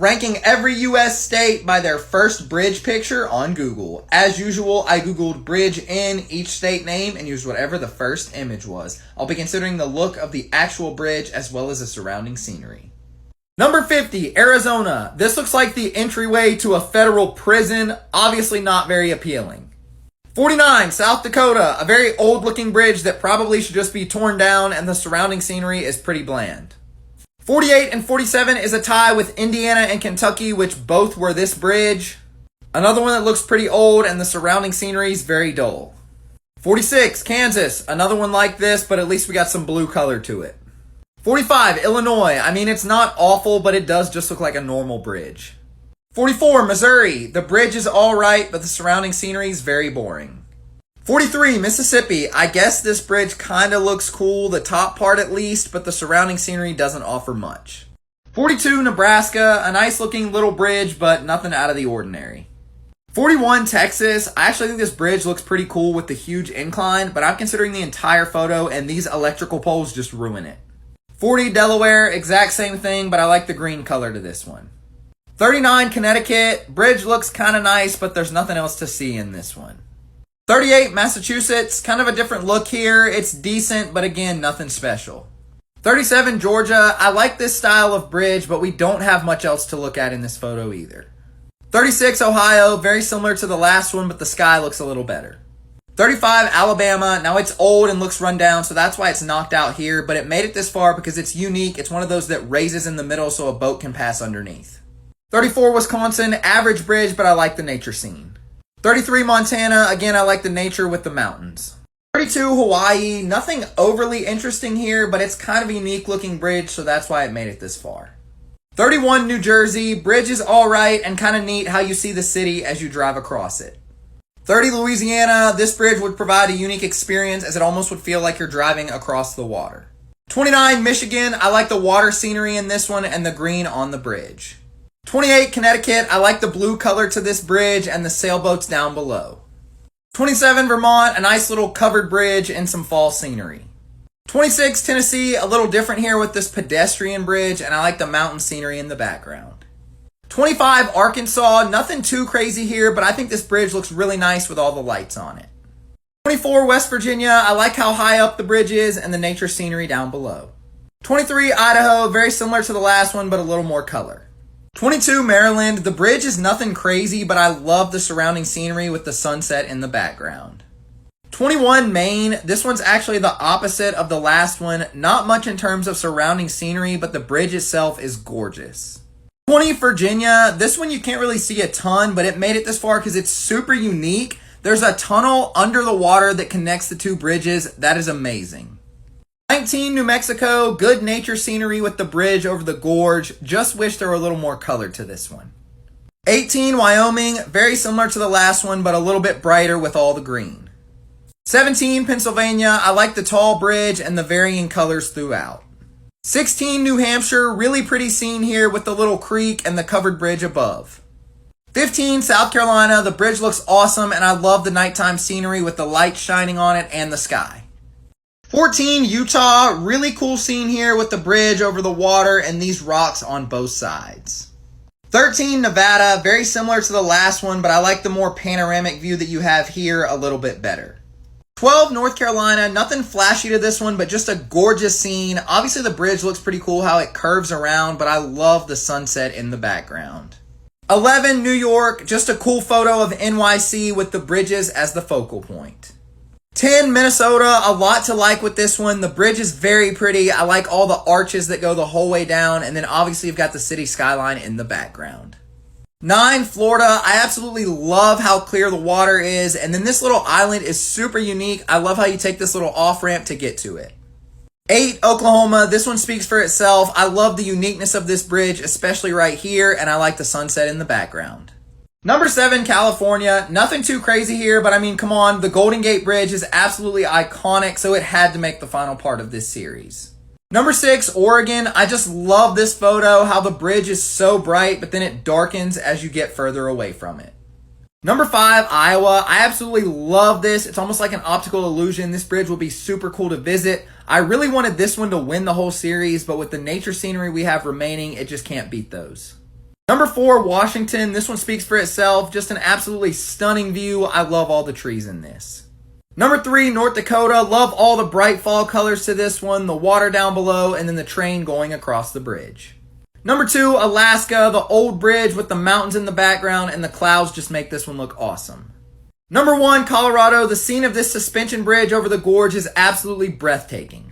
Ranking every U.S. state by their first bridge picture on Google. As usual, I Googled bridge in each state name and used whatever the first image was. I'll be considering the look of the actual bridge as well as the surrounding scenery. Number 50, Arizona. This looks like the entryway to a federal prison. Obviously not very appealing. 49, South Dakota. A very old looking bridge that probably should just be torn down, and the surrounding scenery is pretty bland. 48 and 47 is a tie with Indiana and Kentucky, which both were this bridge. Another one that looks pretty old and the surrounding scenery is very dull. 46, Kansas. Another one like this, but at least we got some blue color to it. 45, Illinois. I mean, it's not awful, but it does just look like a normal bridge. 44, Missouri. The bridge is alright, but the surrounding scenery is very boring. 43, Mississippi. I guess this bridge kind of looks cool, the top part at least, but the surrounding scenery doesn't offer much. 42, Nebraska. A nice looking little bridge, but nothing out of the ordinary. 41, Texas. I actually think this bridge looks pretty cool with the huge incline, but I'm considering the entire photo and these electrical poles just ruin it. 40, Delaware. Exact same thing, but I like the green color to this one. 39, Connecticut. Bridge looks kind of nice, but there's nothing else to see in this one. 38, Massachusetts. Kind of a different look here. It's decent, but again, nothing special. 37, Georgia. I like this style of bridge, but we don't have much else to look at in this photo either. 36, Ohio. Very similar to the last one, but the sky looks a little better. 35, Alabama. Now it's old and looks run down, so that's why it's knocked out here, but it made it this far because it's unique. It's one of those that raises in the middle so a boat can pass underneath. 34, Wisconsin. Average bridge, but I like the nature scene. 33, Montana. Again, I like the nature with the mountains. 32, Hawaii. Nothing overly interesting here, but it's kind of a unique looking bridge, so that's why it made it this far. 31, New Jersey. Bridge is alright and kind of neat how you see the city as you drive across it. 30, Louisiana. This bridge would provide a unique experience as it almost would feel like you're driving across the water. 29, Michigan. I like the water scenery in this one and the green on the bridge. 28, Connecticut. I like the blue color to this bridge and the sailboats down below. 27, Vermont. A nice little covered bridge and some fall scenery. 26, Tennessee. A little different here with this pedestrian bridge, and I like the mountain scenery in the background. 25, Arkansas. Nothing too crazy here, but I think this bridge looks really nice with all the lights on it. 24, West Virginia. I like how high up the bridge is and the nature scenery down below. 23, Idaho. Very similar to the last one, but a little more color. 22, Maryland. The bridge is nothing crazy, but I love the surrounding scenery with the sunset in the background. 21, Maine. This one's actually the opposite of the last one. Not much in terms of surrounding scenery, but the bridge itself is gorgeous. 20, Virginia. This one you can't really see a ton, but it made it this far because it's super unique. There's a tunnel under the water that connects the two bridges. That is amazing. 19, New Mexico. Good nature scenery with the bridge over the gorge. Just wish there were a little more color to this one. 18, Wyoming. Very similar to the last one, but a little bit brighter with all the green. 17, Pennsylvania. I like the tall bridge and the varying colors throughout. 16, New Hampshire. Really pretty scene here with the little creek and the covered bridge above. 15, South Carolina. The bridge looks awesome, and I love the nighttime scenery with the light shining on it and the sky. 14, Utah. Really cool scene here with the bridge over the water and these rocks on both sides. 13, Nevada. Very similar to the last one, but I like the more panoramic view that you have here a little bit better. 12, North Carolina. Nothing flashy to this one, but just a gorgeous scene. Obviously, the bridge looks pretty cool how it curves around, but I love the sunset in the background. 11, New York. Just a cool photo of NYC with the bridges as the focal point. 10, Minnesota. A lot to like with this one. The bridge is very pretty. I like all the arches that go the whole way down, and then obviously you've got the city skyline in the background. 9, Florida. I absolutely love how clear the water is, and then this little island is super unique. I love how you take this little off-ramp to get to it. 8, Oklahoma. This one speaks for itself. I love the uniqueness of this bridge, especially right here, and I like the sunset in the background. Number 7, California. Nothing too crazy here, but I mean, come on. The Golden Gate Bridge is absolutely iconic, so it had to make the final part of this series. Number 6, Oregon. I just love this photo, how the bridge is so bright, but then it darkens as you get further away from it. Number 5, Iowa. I absolutely love this. It's almost like an optical illusion. This bridge will be super cool to visit. I really wanted this one to win the whole series, but with the nature scenery we have remaining, it just can't beat those. Number 4, Washington. This one speaks for itself. Just an absolutely stunning view. I love all the trees in this. Number 3, North Dakota. Love all the bright fall colors to this one. The water down below and then the train going across the bridge. Number 2, Alaska. The old bridge with the mountains in the background and the clouds just make this one look awesome. Number 1, Colorado. The scene of this suspension bridge over the gorge is absolutely breathtaking.